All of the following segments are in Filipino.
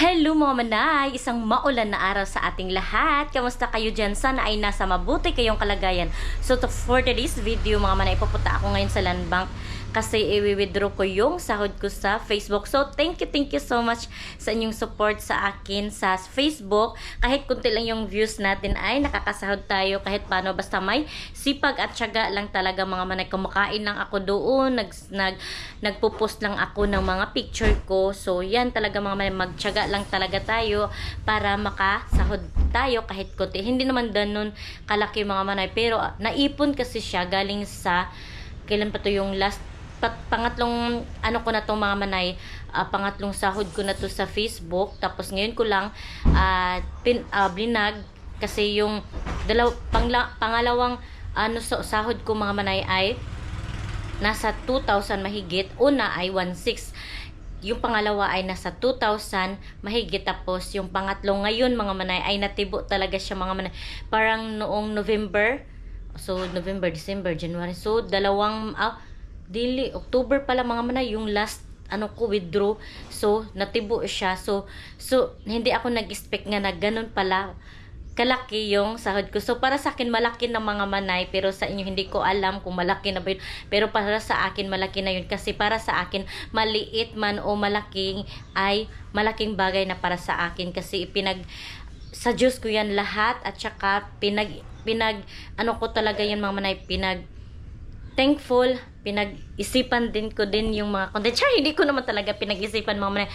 Hello mga manay! Isang maulan na araw sa ating lahat. Kamusta kayo dyan? Sana ay nasa mabuti kayong kalagayan. So for today's video mga manay, pupunta ako ngayon sa Land Bank kasi i-withdraw ko yung sahod ko sa Facebook. So thank you so much sa inyong support sa akin sa Facebook. Kahit kunti lang yung views natin ay nakakasahod tayo kahit paano. Basta may sipag at tiyaga lang talaga mga manay. Kumakain lang ako doon. Nagpo-post lang ako ng mga picture ko. So yan talaga mga manay, magtiyaga lang talaga tayo para makasahod tayo kahit konti. Hindi naman ganun kalaki mga manay, pero naipon kasi siya galing sa kailan pa to yung last pangatlong ano ko na to mga manay, pangatlong sahod ko na to sa Facebook. Tapos ngayon ko lang blinag kasi yung pangalawang sahod ko mga manay ay nasa 2,000 mahigit. Una ay 1,600. Yung pangalawa ay nasa 2,000 mahigit. Tapos yung pangatlo ngayon mga manay ay natibo talaga siya mga manay. Parang noong November. So November, December, January. So October pala mga manay yung last ko withdraw. So natibo siya. So hindi ako nag-expect nga na ganun pala kalaki yung sahod ko. So para sa akin malaki na mga manay, pero sa inyo hindi ko alam kung malaki na ba yun. Pero para sa akin malaki na yun, kasi para sa akin maliit man o malaking ay malaking bagay na para sa akin, kasi sa Diyos ko yan lahat. At saka ko talaga yun mga manay, thankful, pinag-isipan din ko din yung mga content. Hindi ko naman talaga pinag-isipan mga manay.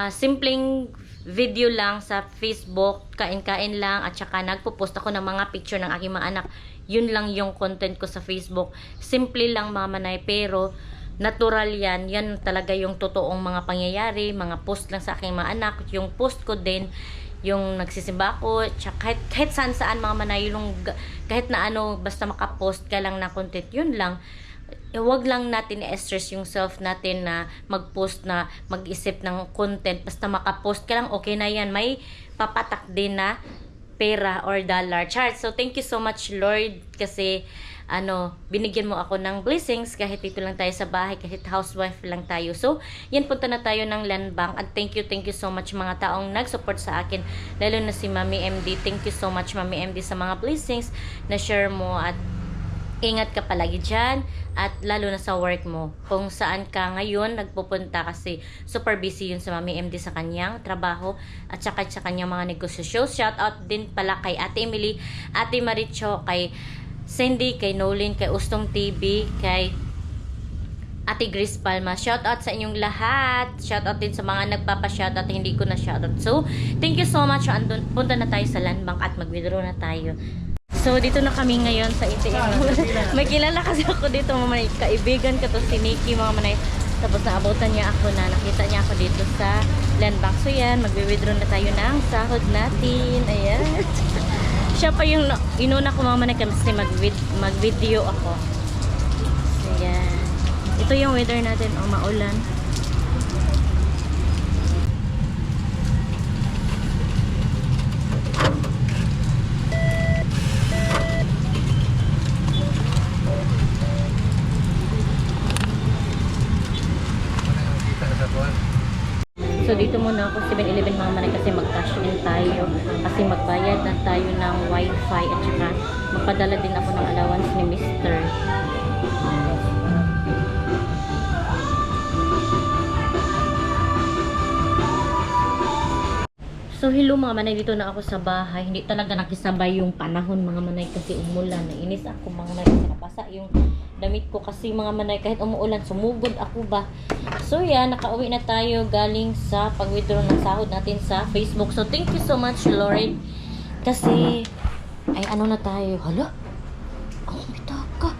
Simpleng video lang sa Facebook, kain-kain lang, at saka nagpo-post ako ng mga picture ng aking mga anak. Yun lang yung content ko sa Facebook. Simple lang mga manay, pero natural yan. Yan talaga yung totoong mga pangyayari, mga post lang sa aking mga anak. Yung post ko din, yung nagsisimba ako, tsaka kahit saan mga manay, yung kahit na basta makapost ka lang na content, yun lang. Huwag lang natin i-stress yung self natin na mag-post, na mag-isip ng content. Basta makapost ka lang, okay na yan. May papatak din na pera or dollar chart. So thank you so much Lord, kasi binigyan mo ako ng blessings kahit dito lang tayo sa bahay, kahit housewife lang tayo. So yan, punta na tayo ng Land Bank. At thank you so much mga taong nag-support sa akin, lalo na si Mami MD. Thank you so much Mami MD sa mga blessings na share mo, at ingat ka palagi dyan, at lalo na sa work mo, kung saan ka ngayon nagpupunta, kasi super busy yun sa Mami MD sa kanyang trabaho at saka sa kanyang mga negosyo. Shout out din pala kay Ate Emily, Ate Maricho, kay Cindy, kay Nolin, kay Ustong TV, kay Ate Grace Palma. Shout out sa inyong lahat. Shout out din sa mga nagpapa-shout out, hindi ko na shout out. So thank you so much. Punta na tayo sa Land Bank at mag-withdraw na tayo. So dito na kami ngayon sa ATM. May kilala kasi ako dito mga manay, kaibigan ko to, si Nikki mga manay. Tapos naabutan niya ako, na nakita niya ako dito sa Land Bank. So yan, magwi-withdraw na tayo ng sahod natin. Ayan. Siya pa yung inuna ko mga manay, kasi mag-video ako. So yan. Ito yung weather natin, maulan. So dito muna ako 7-Eleven mga manay, kasi mag-cash in tayo, kasi magbayad na tayo ng wifi, at saka magpadala din ako ng allowance ni Mr. So hello mga manay, dito na ako sa bahay. Hindi talaga nakisabay yung panahon mga manay, kasi umulan. Nainis ako mga manay, kasi napasa yung damit ko, kasi mga manay kahit umuulan sumugod ako ba. So yan, nakauwi na tayo galing sa pag-withdraw ng sahod natin sa Facebook. So thank you so much Lord, kasi ay na tayo. Hala, ako bitaka.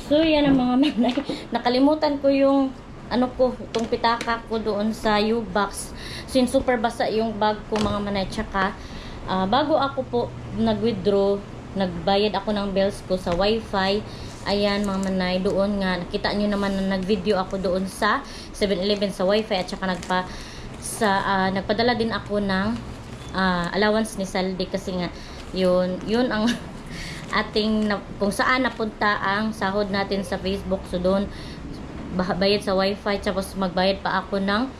So yan ang mga manay, nakalimutan ko yung itong pitaka ko doon sa U-Box. Since super basa yung bag ko mga manay. Tsaka bago ako po nag-withdraw, nagbayad ako ng bills ko sa wifi. Ayan mga manay, doon nga nakita nyo naman na nag-video ako doon sa 7-Eleven sa wifi, at saka nagpadala din ako ng allowance ni Saldi, kasi nga yun ang ating kung saan napunta ang sahod natin sa Facebook. So doon bayad sa wifi, tapos magbayad pa ako ng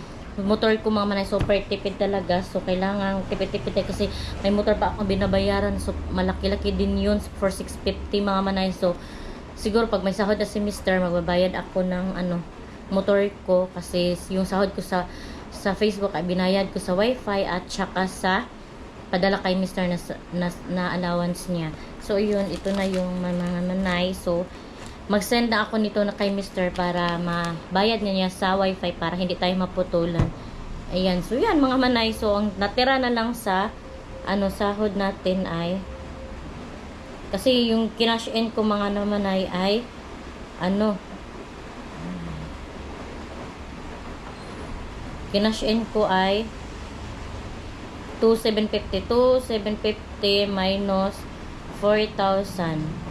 motor ko mga manay super tipid talaga. So kailangan tipid-tipid tayo kasi may motor pa akong binabayaran. So malaki-laki din yun for 650 mga manay. So siguro pag may sahod na si Mr. magbabayad ako ng motor ko kasi yung sahod ko sa Facebook ay binayad ko sa wifi at saka sa padala kay Mr. na allowance niya. So yun, ito na yung mga manay. So mag-send na ako nito na kay Mr. para mabayad niya sa wifi para hindi tayo maputulan. Ayan. So, yan mga manay. So, ang natira na lang sa sahod natin ay kasi yung kinash in ko mga namanay ay kinash in ko ay 2,750 minus 4,000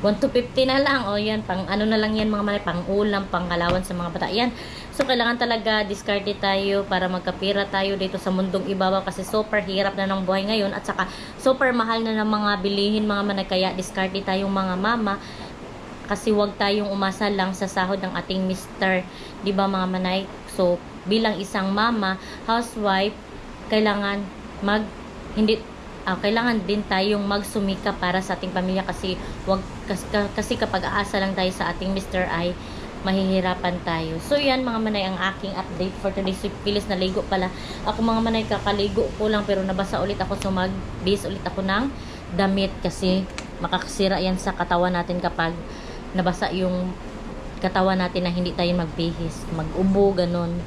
1,250 na lang. O yan, pang na lang yan mga manay, pang ulam, pang kalawan sa mga bata. Yan. So, kailangan talaga discarte tayo para magkapira tayo dito sa mundong ibabaw kasi super hirap na ng buhay ngayon at saka super mahal na ng mga bilihin mga manay. Kaya discarte tayong mga mama kasi wag tayong umasa lang sa sahod ng ating Mr. Diba mga manay? So, bilang isang mama, housewife, kailangan kailangan din tayong magsumika para sa ating pamilya kasi kasi kapag aasa lang tayo sa ating Mr. ay mahihirapan tayo. So yan mga manay ang aking update for today. So, pilis na ligo pala. Ako mga manay kakaligo ko lang pero nabasa ulit ako so mag-base ulit ako ng damit kasi makakasira yan sa katawan natin kapag nabasa yung katawan natin na hindi tayo magbihis, mag-ubo, ganun.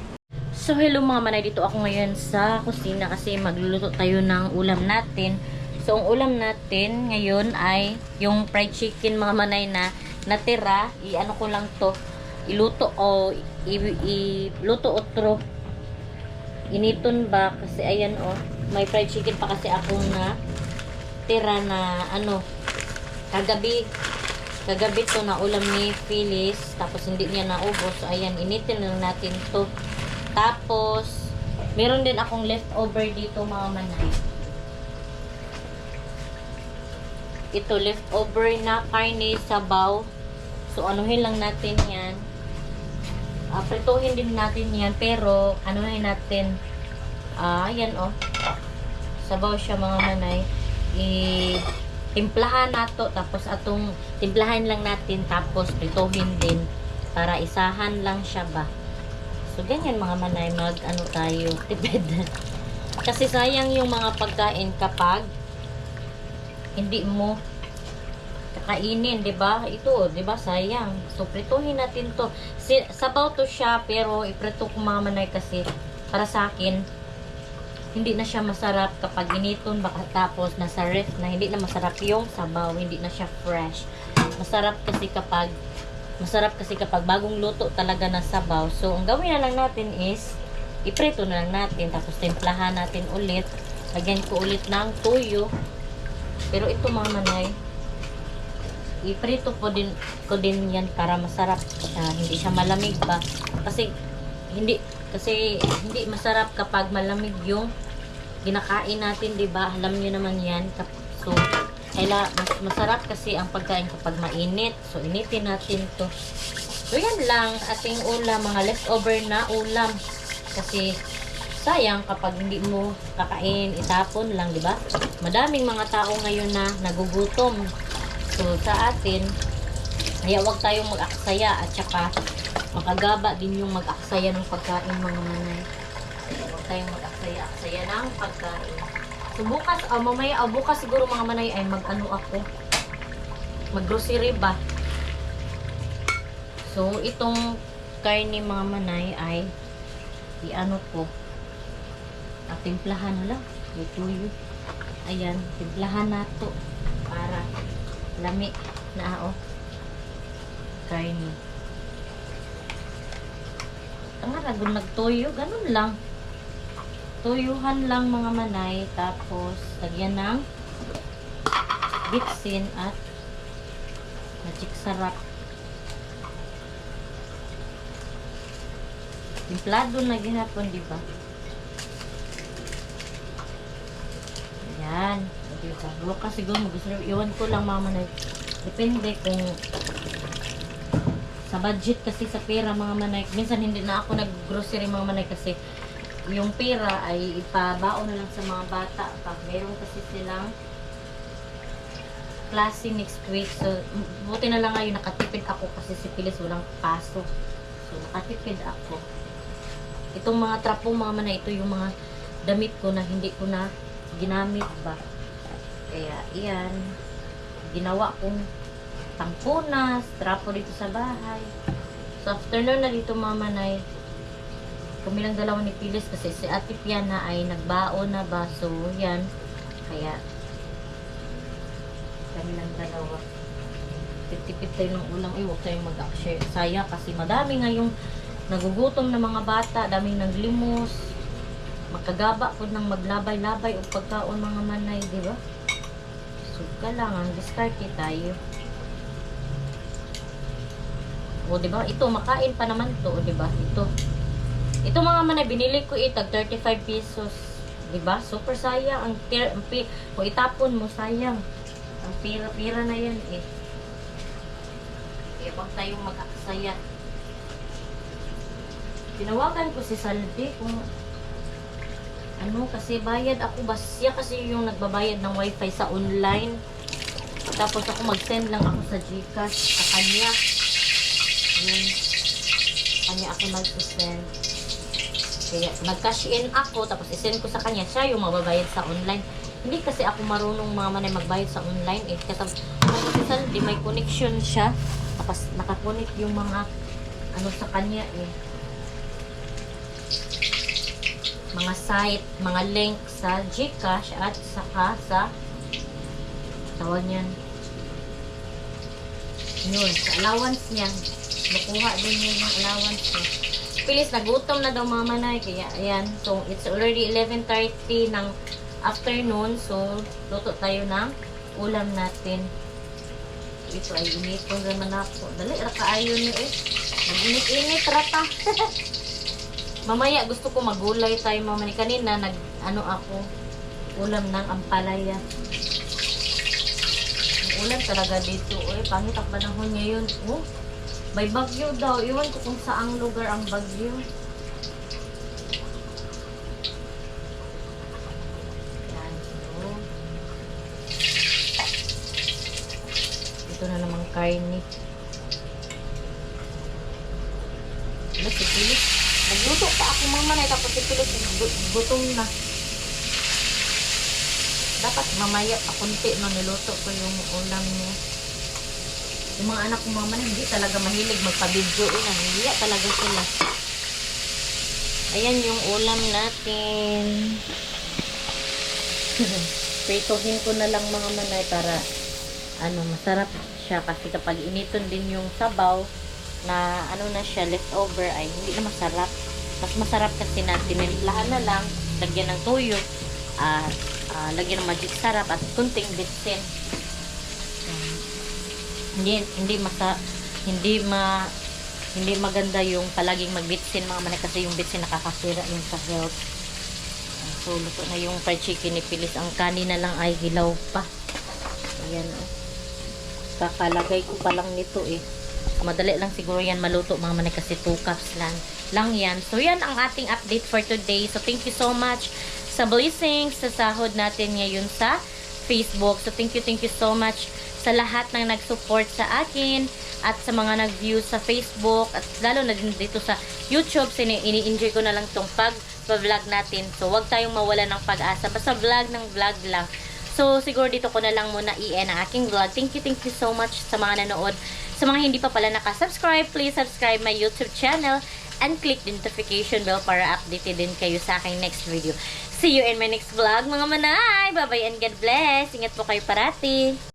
So, hello mga manay, dito ako ngayon sa kusina kasi magluluto tayo ng ulam natin. So, ang ulam natin ngayon ay yung fried chicken mga manay na natira. Ko lang to. Iluto o iluto otro. Initon ba? Kasi ayan may fried chicken pa kasi akong na tira na kagabi to na ulam ni Phyllis. Tapos hindi niya naubos. So, ayan, initin lang natin to. Tapos, meron din akong leftover dito mga manay. Ito, leftover na karne sabaw. So, anuhin lang natin yan. Prituhin din natin yan. Pero, anuhin natin. Yan sabaw siya mga manay. Timplahan nato. Tapos, timplahan lang natin. Tapos, prituhin din. Para isahan lang siya ba. So, ganyan mga manay, tayo, tipid. Kasi sayang yung mga pagkain kapag hindi mo kakainin, di ba? Ito, di ba? Sayang. So, prituhin natin to. Sabaw to siya, pero iprito ko mga manay kasi para sa akin, hindi na siya masarap kapag initon baka tapos nasa ref na hindi na masarap yung sabaw, hindi na siya fresh. Masarap kasi kapag bagong luto talaga ng sabaw. So, ang gawin na lang natin is iprito na lang natin. Tapos, timplahan natin ulit. Lagyan ko ulit ng tuyo. Pero ito mga manay, iprito ko din yan para masarap siya. Hindi siya malamig ba? Kasi hindi masarap kapag malamig yung ginakain natin, 'di ba? Alam niyo naman yan. So, masarap kasi ang pagkain kapag mainit. So, initin natin to. So, yan lang ating ulam. Mga leftover na ulam. Kasi, sayang kapag hindi mo kakain, itapon lang, di ba? Madaming mga tao ngayon na nagugutom. So, sa atin, kaya huwag tayong mag-aksaya at saka makagaba din yung mag-aksaya ng pagkain mga manay. Huwag tayong mag-aksaya ng pagkain. So, bukas, bukas siguro mga manay ay ako. Mag-grocery ba? So, itong karne mga manay ay ko. Timplahan na lang. Ito yun. Ayan, timplahan na to para lami na karne. Tanga ragon nagtoyo, ganun lang. Tuyuhan lang mga manay, tapos lagyan ng bitsin at magic sarap. Timplado na gihapon, di ba? Ayan. Diba? Bukas siguro mag-serve. Iwan ko lang mga manay. Depende kung sa budget kasi sa pera mga manay. Minsan hindi na ako nag-grocery mga manay kasi yung pera ay ipabaon na lang sa mga bata. Pag meron kasi silang klase next week. So, buti na lang ngayon nakatipid ako kasi si Pilis walang paso. So, nakatipid ako. Itong mga trapong mga man na ito yung mga damit ko na hindi ko na ginamit ba. Kaya, iyan. Ginawa kong tampunas, trapo dito sa bahay. So, after nun na dito mga manay, kami lang dalawa ni Pilis kasi si Ate Piana ay nagbaon na ba. So, yan. Kaya, kami lang dalawa. Tipid tayo ng ulam. Huwag tayong mag-share. Sayang kasi madami ngayong nagugutom na mga bata. Daming naglimos. Magkagaba po ng maglabay-labay o pagkaon mga manay. Diba? So, kailangan. Discarte tayo. O, diba? Ito, makain pa naman to. O, diba? Ito mga manay, binili ko itag 35 pesos. Diba? Super sayang. Kung itapon mo, sayang. Ang pira-pira na yan eh. Kaya wag tayong mag-aksaya. Tinawagan ko si Saldi kung ano, kasi bayad ako. Siya kasi yung nagbabayad ng wifi sa online. Tapos ako mag-send lang ako sa Gcash sa kanya. Yun. Kanya ako nag-send. Kaya nag-cash in ako, tapos isend ko sa kanya. Siya yung mababayad sa online. Hindi kasi ako marunong mga manay magbayad sa online eh. Kasi di may connection siya. Tapos nakakonect yung mga ano sa kanya eh. Mga site, mga link sa Gcash at saka sa tawag niyan. Yun, sa allowance niya. Nakuha din niya yung allowance niya. Pilis, nagutom na daw mga manay. Kaya ayan. So, it's already 11:30 ng afternoon, so luto tayo ng ulam natin. Ito ay inipon naman ako. Dali, rakaayon niyo eh. Mag-init-init, rata. Mamaya gusto ko magulay tayo mamani. Kanina, ako, ulam ng ampalaya. Ang ulam talaga dito, eh. Pangit ang panahon ngayon. Oh, may bagyo daw. Iwan ko kung saang lugar ang bagyo. Ito na namang karne. Ano si Pilis? Nagluto pa ako mamaya tapos si Pilis gutom na. Dapat mamaya pa kunti no niluto ko yung ulam niya. Yung mga anak ko mamaya hindi talaga mahilig magpa-video. Nahihiya talaga sila. Ayan yung ulam natin. Pritohin ko na lang mga manay para masarap siya kasi kapag initon din yung sabaw na na siya leftover ay hindi na masarap. Mas masarap kasi na tinimplahan na lang, lagyan ng toyo, lagyan ng magic sarap at kunting bitsin. Hindi maganda yung palaging magbitsin mga manay kasi yung bitsin nakakasira yung sa health. So luto na yung fried chicken ni Pilis. Ang kanina lang ay hilaw pa. Ayan oh. Kakalagay ko pa lang nito eh. Madali lang siguro yan maluto mga manay kasi 2 cups lang yan. So yan ang ating update for today. So thank you so much sa blessings sa sahod natin ngayon sa Facebook. So thank you so much sa lahat ng nag-support sa akin at sa mga nag-view sa Facebook at lalo na din dito sa YouTube. Ini-enjoy ko na lang tong pag-vlog natin. So wag tayong mawala ng pag-asa. Basta vlog ng vlog lang. So, siguro dito ko na lang muna i-end ang aking vlog. Thank you so much sa mga nanood. Sa mga hindi pa pala nakasubscribe, please subscribe my YouTube channel and click the notification bell para updated din kayo sa aking next video. See you in my next vlog, mga manay! Bye-bye and God bless! Ingat po kayo parati!